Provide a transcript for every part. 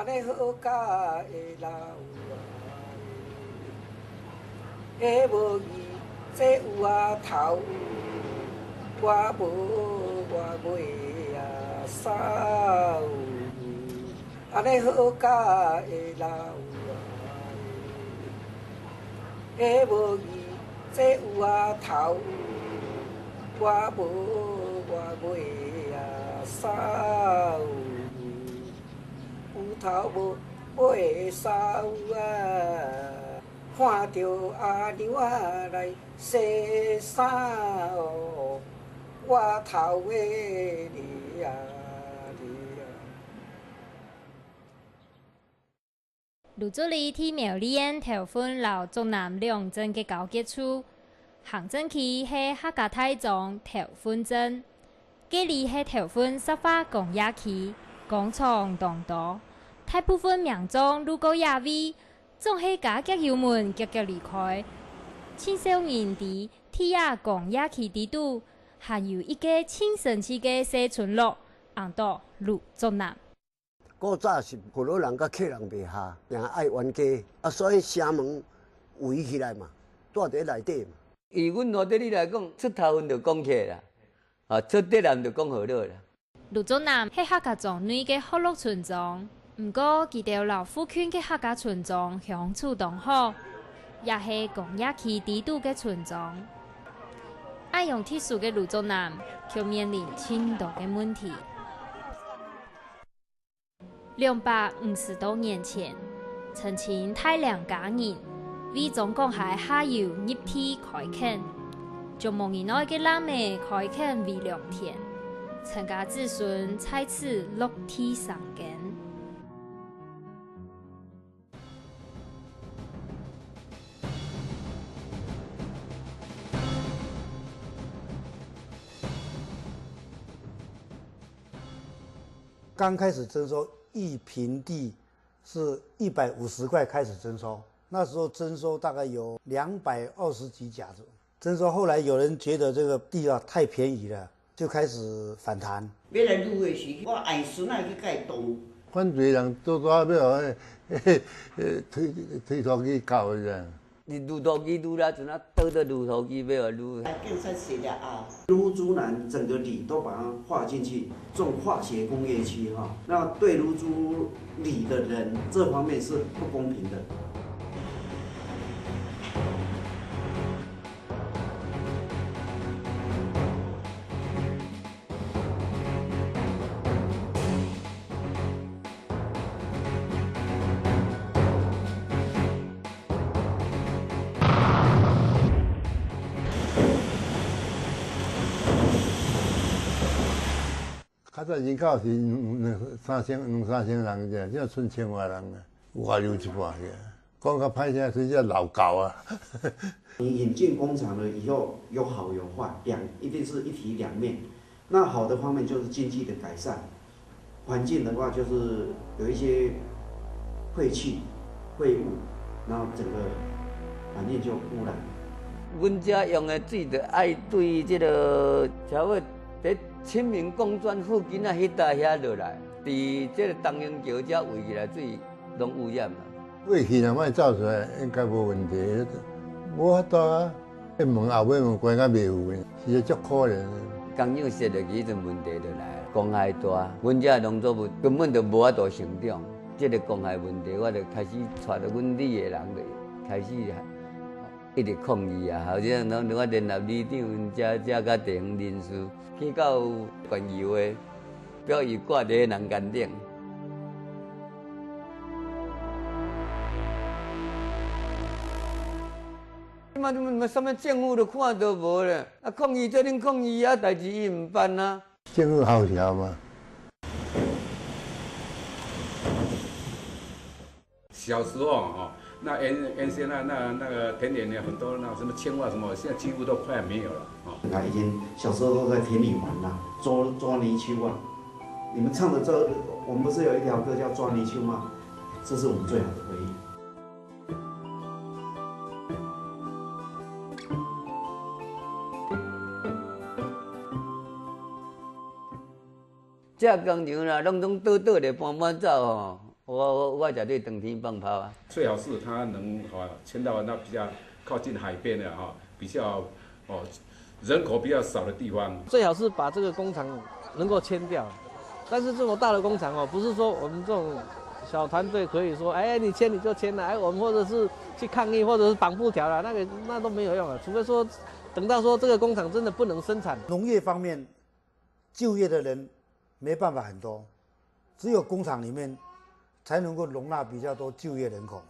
安尼好甲的老下无义，这有啊头，我无我袂啊扫。安尼好甲的老下无义，这有啊头，我无我袂啊扫。有头无尾扫啊！看着阿娘啊来洗衫哦，我头的你啊你啊。卢祖理替苗栗县头份老中南两镇嘅交界处，行政区系客家台中头份镇，隔离系头份沙发工业区，工厂众多，大部分民众路过野味。总系家家油门急急离开，青少年伫铁亚工业区地度，还有一个青神奇的小村落，红岛路中南。古早是普罗人甲客人袂下，定爱冤家，所以城门围起来嘛，住伫内底嘛。以阮老爹你来讲，出头份就讲客啦，出底人就讲好乐啦。路中南系客家庄内的福乐村庄。不过，记得老富圈嘅客家村庄相处同好，也是工业区地度嘅村庄。爱用铁树嘅路中南，却面临轻度嘅问题。250多年前，曾经大量家人为总共系下游入地开垦，将无年内嘅烂尾开垦为良田，全家子孙在此落地生根。刚开始征收1平地是150块开始征收，那时候征收大概有220几甲子。征收后来有人觉得这个地啊太便宜了，就开始反弹。要来愈的时，我爱孙仔去甲伊动。反对人做要推土机搞的。你路途机愈啦，阵啊倒到路途机要愈。建设起了啊，芦竹南整个里都把它划进去，种化学工业区哈。那对芦竹里的人这方面是不公平的。较早人口是2、3千人啫，现在剩1000外人啊，外流一半去。讲较歹听，真正老狗啊。你引进工厂了以后，有好有坏，一定是一体两面。那好的方面就是经济的改善，环境的话就是有一些废气、废物，然后整个环境就污染。阮遮用的水就爱对这个超过在清明公园附近啊，迄带遐落来，伫这个东阳桥遮围起来水拢污染啦。过去若莫走出来，应该无问题。无法度啊，迄门后尾门关甲袂有呢，是足可怜。工厂设落去，迄阵问题就来了，公害大，阮遮农作物根本就无法度成长。这个公害问题，我就开始带着阮里的人就开始一直抗议啊！后者我联络里长，遮甲地方人士去到县议会，表伊挂伫人间顶。什么政府都看都无咧，啊抗议这恁抗议啊，代志伊唔办啊。政府好条嘛。小时候哦，那原先那个田里呢，很多那什么青蛙什么，现在几乎都快没有了哦。那以前小时候都在田里玩啦，抓泥鳅啊。你们唱的这，我们不是有一条歌叫《抓泥鳅》吗？这是我们最好的回忆。这工厂啦，拢倒咧搬走吼，我绝对当天放炮啊！最好是它能迁到那比较靠近海边的比较人口比较少的地方。最好是把这个工厂能够迁掉，但是这么大的工厂不是说我们这种小团队可以说，哎，你迁你就迁了，哎，我们或者是去抗议，或者是绑布条了，那都没有用了，除非说等到说这个工厂真的不能生产。农业方面，就业的人没办法很多，只有工厂里面才能够容纳比较多就业人口。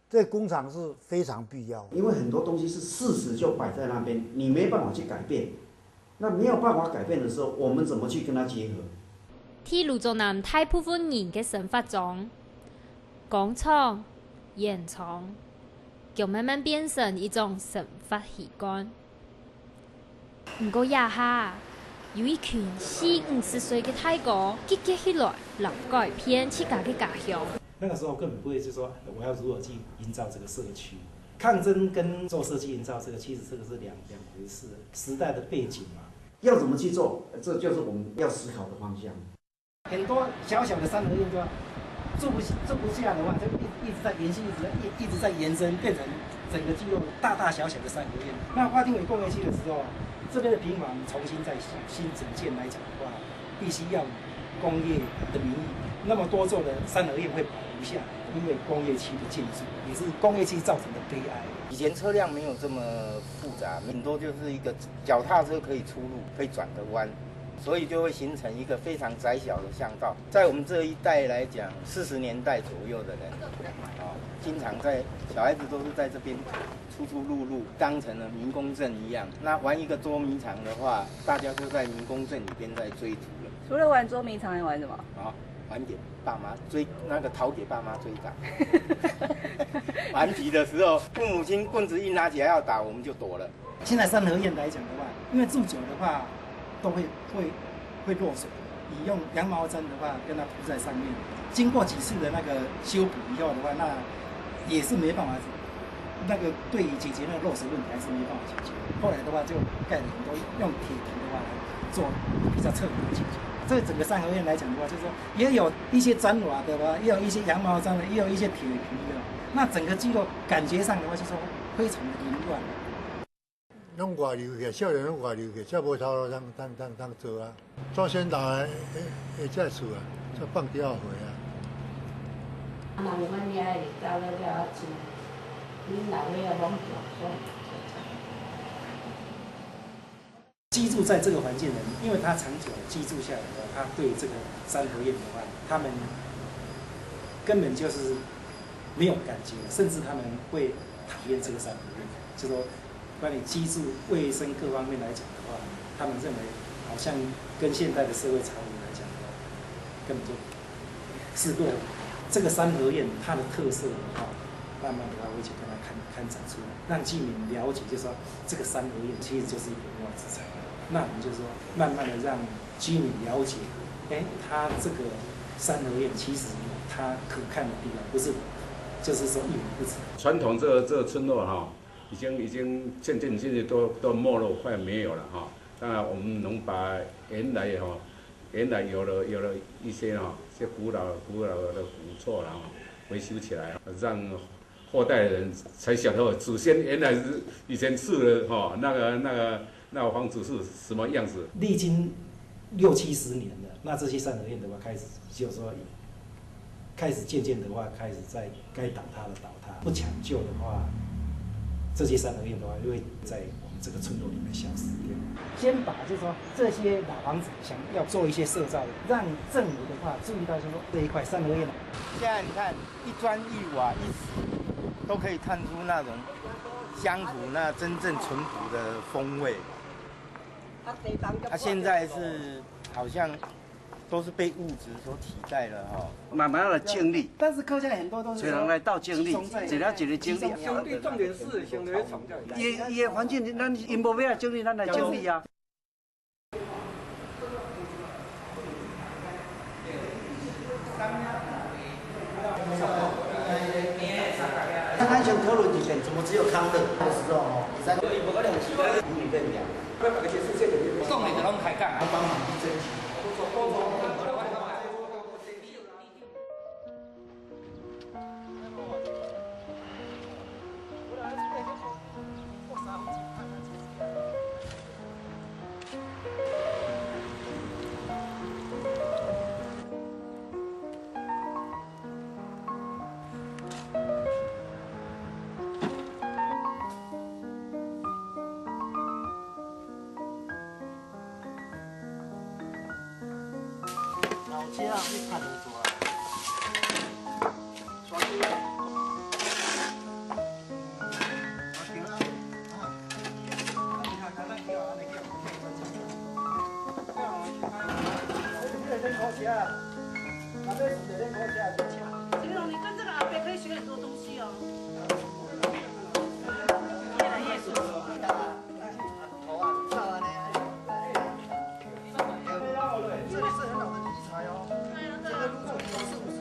这工厂是非常必要，因为很多东西是事实就摆在那边，你没办法去改变。那没有办法改变的时候，我们怎么去跟它结合？喺卢竹南大部分人嘅生活中，工廠、盐廠，就慢慢變成一種生活習慣。不過呀下，有一群40-50歲嘅大哥結結起來，來改變自家嘅家鄉。那个时候根本不会是说我要如何去营造这个社区，抗争跟做社区营造这个其实这个是两回事，时代的背景嘛。要怎么去做，这就是我们要思考的方向。很多小小的三合院就住不下的话，就一直在延续，一直在延伸，变成整个聚落大大小小的三合院。那花町尾工业区的时候，这边的平房重新再新整建来讲的话，必须要以工业的名义，那么多座的三合院会保留下来，因为工业区的建筑也是工业区造成的悲哀。以前车辆没有这么复杂，很多就是一个脚踏车可以出入，可以转个弯。所以就会形成一个非常窄小的巷道。在我们这一代来讲，40年代左右的人，经常小孩子都是在这边出入，当成了民工镇一样。那玩一个捉迷藏的话，大家都在民工镇里边在追逐了。除了玩捉迷藏，还玩什么？玩给爸妈讨给爸妈追打。顽皮的时候，父母亲棍子一拿起来要打，我们就躲了。现在三合院来讲的话，因为住久的话，都会落水。你用羊毛毡的话，跟它铺在上面，经过几次的那个修补以后的话，那也是没办法，那个对于解决那个漏水问题还是没办法解决。后来的话就盖了很多用铁皮的话来做比较彻底的解决。这整个三合院来讲的话，就是说也有一些砖瓦的吧，也有一些羊毛毡的，也有一些铁皮的。那整个聚落感觉上的话，就是说非常的凌乱。拢外流去，少年拢外流去，才无头路通做啊。祖先老的在厝啊，才放第二回啊。那我们家里到了了住，你老了要往左居住在这个环境的人，因为他长久居住下来的话，他对这个三合院的话，他们根本就是没有感觉，甚至他们会讨厌这个三合院，就说。关于居住、卫生各方面来讲的话，他们认为好像跟现代的社会潮流来讲的话，根本就是落伍。这个三合院它的特色的话，慢慢的话会去跟它刊展出来，让居民了解，就是说这个三合院其实就是一个文化资产。那我们就是说，慢慢的让居民了解，它这个三合院其实它可看的地方，不是就是说一文不值。传统这个村落已经渐渐都没落，快没有了当然，我们能把原来有了一些些古老的古厝维修起来，让后代人才晓得祖先原来是以前住的那个房子是什么样子。历经60-70年了，那这些三合院的话，开始就是说，开始渐渐的话，开始在该倒塌的倒塌，不抢救的话。这些三合院的话，就会在我们这个村落里面消失掉。先把就是说这些老房子想要做一些设造，让政府的话注意到，就是说这一块三合院。现在你看一砖一瓦一石，都可以看出那种乡土那真正淳朴的风味。它现在是好像。都是被物质所替代了慢慢的经历，但是客家很多都是虽然来到经历，只了一个经历。兄弟，重点是兄弟创造。伊环境，咱因无要经历，咱来经历啊。安全讨论之前，怎么只有康乐的时候3个月不可能是无语分秒。动力就拢开讲，帮忙去争取。这样你看得出来。刷出来。这种你跟这个阿伯可以学很多东西哦。越来越熟。这里是很好的题材哦。这个入住模式不是。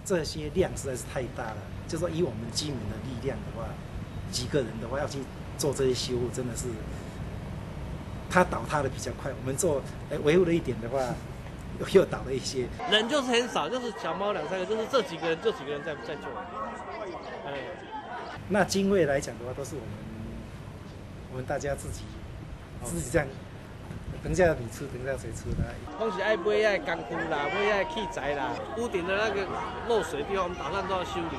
这些量实在是太大了，就说以我们基民的力量的话，几个人的话要去做这些修护，真的是他倒塌的比较快。我们做维护了一点的话，又倒了一些。人就是很少，就是小猫2、3个，就是这几个人在救。那经费来讲的话，都是我们大家自己这样。等下你出，等下谁出的？东西爱买爱工具啦，买爱器材啦，屋顶的那个漏水地方，我们打算都要修理，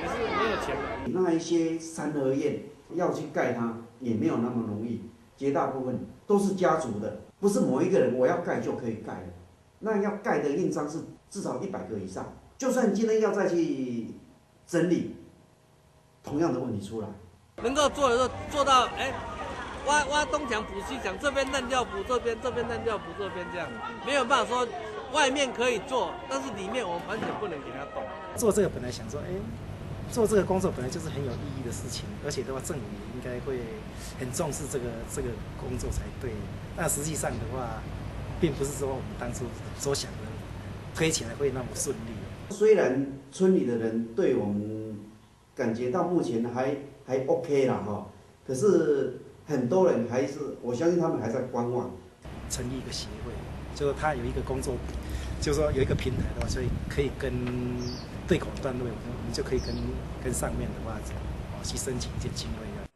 也是没有钱的。那一些三合院要去盖它，也没有那么容易，绝大部分都是家族的，不是某一个人我要盖就可以盖的。那要盖的印章是至少100个以上，就算今天要再去整理，同样的问题出来。能够做的时候做到，挖东墙补西墙，这边烂掉补这边，这边烂掉补这边，这样没有办法说外面可以做，但是里面我们完全不能给他动。做这个本来想说，做这个工作本来就是很有意义的事情，而且的话，政府也应该会很重视这个工作才对。但实际上的话，并不是说我们当初所想的推起来会那么顺利。虽然村里的人对我们感觉到目前还 OK 啦哈，可是。很多人还是，我相信他们还在观望。成立一个协会，就是他有一个工作，就是说有一个平台的话，所以可以跟对口段位，我们就可以跟上面的话，去申请一些经费啊。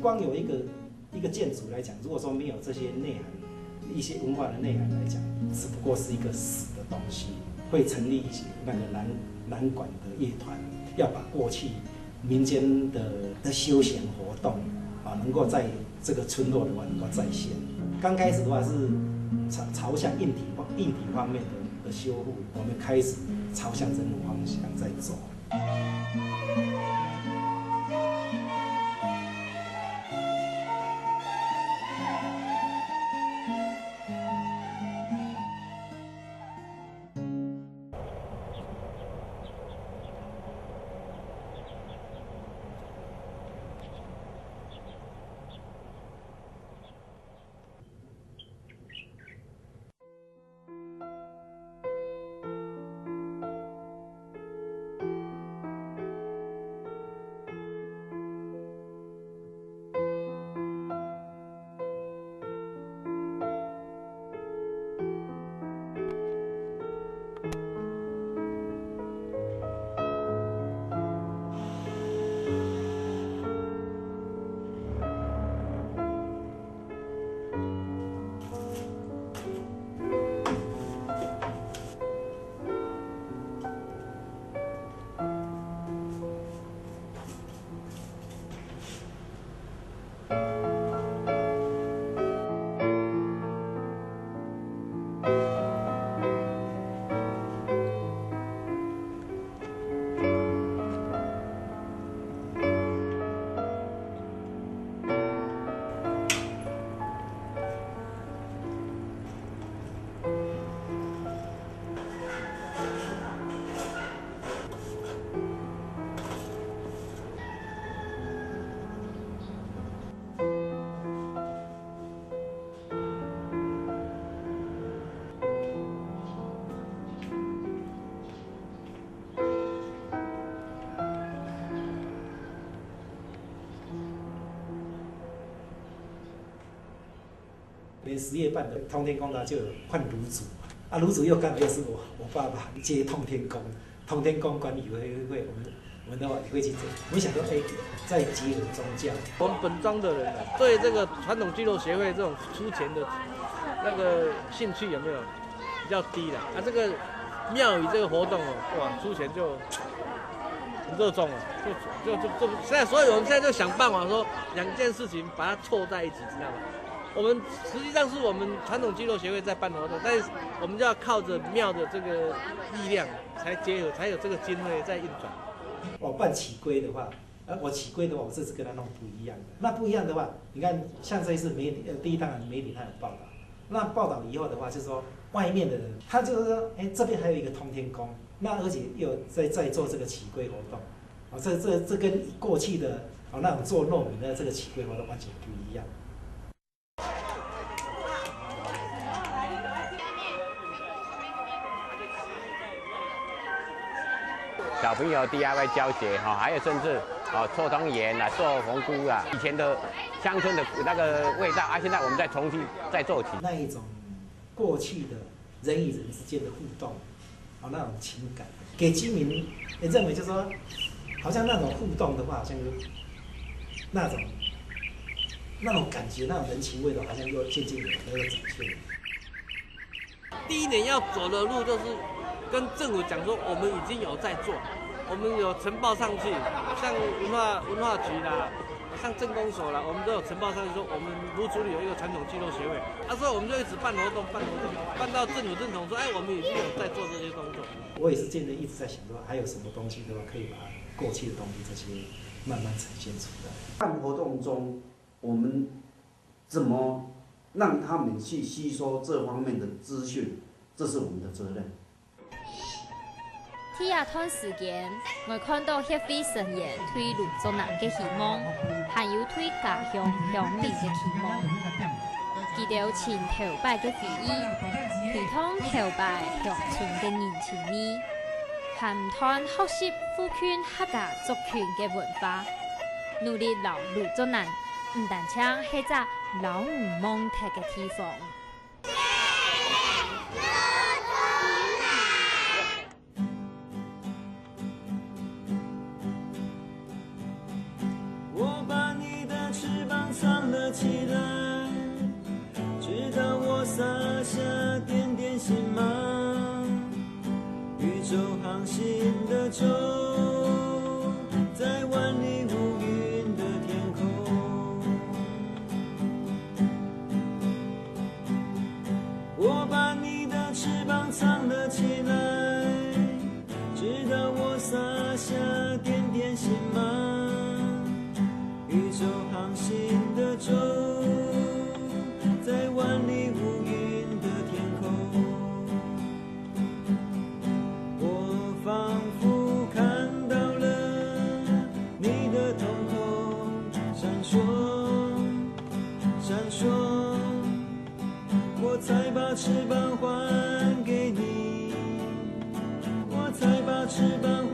光有一个建筑来讲，如果说没有这些内涵，一些文化的内涵来讲，只不过是一个死的东西。会成立一些那个南管的乐团，要把过去民间的休闲活动啊，能够在这个村落的话能够再现。刚开始的话是朝向硬体方面的修复，我们开始朝向人文方向在走。连10月半的通天宫呢就有换炉主啊，炉主又刚好又是我爸爸接通天宫，通天宫管理委员会，我们的话也会去做。我们想说，再结合宗教。我们本庄的人啊，对这个传统聚落协会这种出钱的那个兴趣有没有比较低啦？啊，这个庙宇这个活动哦，哇，出钱就很热衷了，就现在所以我们现在就想办法说2件事情把它凑在一起，知道吗？我们实际上是我们传统聚落协会在办活动，但是我们就要靠着庙的这个力量才结合，才有这个经费在运转。我办起龟的话，我起龟的话，我这次跟他弄不一样的。那不一样的话，你看像这一次媒体，第一当然媒体他有报道，那报道以后的话，就是说外面的人，他就是说，这边还有一个通天宫，那而且又在做这个起龟活动，这跟过去的那种做糯米的这个起龟活动完全不一样。小朋友 DIY 教学还有甚至搓汤圆啊、做红菇啊，以前的乡村的那个味道现在我们再重新再做起。那一种过去的人与人之间的互动，那种情感，给居民也认为就是说，好像那种互动的话，好像有那种感觉，那种人情味的，好像又渐渐有那个展现。第一年要走的路就是跟政府讲说，我们已经有在做，我们有呈报上去，像文化局啦，像政工所啦，我们都有呈报上去说，我们芦竹里有一个传统聚落协会，所以我们就一直办活动，办到政府认同说，我们已经有在做这些动作。我也是渐渐一直在想说，还有什么东西的话，可以把过去的东西这些慢慢呈现出来。办活动中，我们怎么让他们去吸收这方面的资讯，这是我们的责任。第二段时间，我看到协会成员对芦竹南嘅希望，还有对家乡乡民嘅期望。记到前头摆嘅会议，推动头摆乡村嘅年轻人，还唔谈学习富权客家族群嘅文化，努力留芦竹南，唔单止系一个老唔蒙特嘅地方。我把你的翅膀起来，直到我洒下点点星芒，宇宙航行的舟，在万里无云的天空。我把你的翅膀藏了起来，直到我洒下点点星芒，宇宙航行的舟，在万里无云的天空。我仿佛看到了你的瞳孔闪烁闪烁，我才把翅膀还给你，我才把翅膀